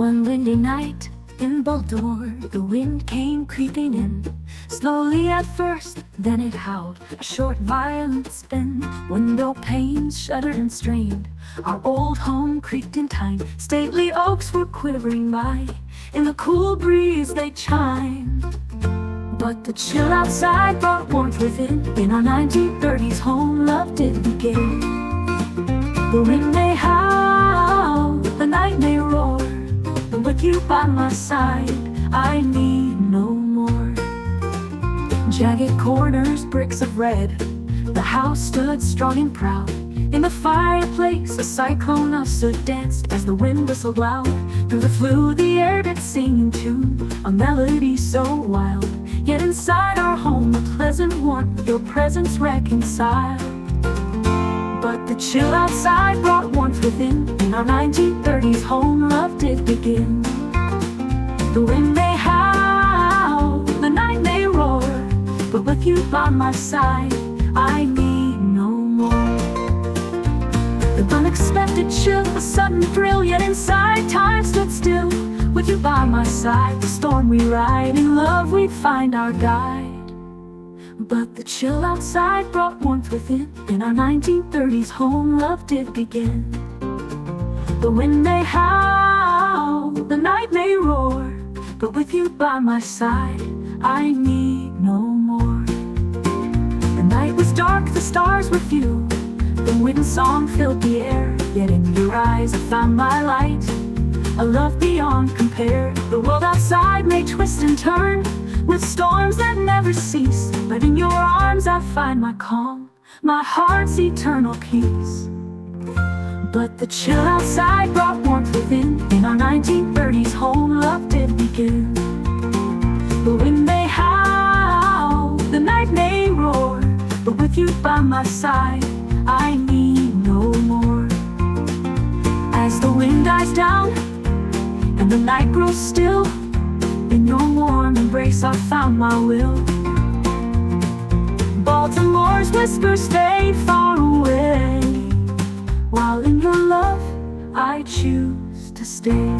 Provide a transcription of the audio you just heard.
One windy night in Baltimore, the wind came creeping in. Slowly at first, then it howled, a short violent spin. Window panes shuddered and strained, our old home creaked in time. Stately oaks were quivering by, in the cool breeze they chimed. But the chill outside brought warmth within. In our 1930s home, love did begin. The wind may howl, the night may roar, but with you by my side, I need no more. Jagged corners, bricks of red, the house stood strong and proud. In the fireplace, a cyclone of soot danced as the wind whistled loud. Through the flue, the air did sing in tune, a melody so wild. Yet inside our home, a pleasant warmth, your presence reconciled. But the chill outside brought warmth within. In our 1930s home, love did begin. The wind may howl, the night may roar, but with you by my side, I need no more. The unexpected chill, a sudden thrill, yet inside time stood still. With you by my side, the storm we ride, in love we find our guide. But the chill outside brought warmth within. In our 1930s home, love did begin. The wind may howl, the night may roar, but with you by my side, I need no more. The night was dark, the stars were few, the wind song filled the air. Yet in your eyes I found my light, a love beyond compare. The world outside may twist and turn, with storms that never cease, but in your arms I find my calm, my heart's eternal peace. But the chill outside brought warmth within. In our 1930s home, love did begin. The wind may howl, the night may roar, but with you by my side, I need no more. As the wind dies down and the night grows still, in your warm embrace I found my will. Baltimore's whispers stay far away, while in your love I choose to stay.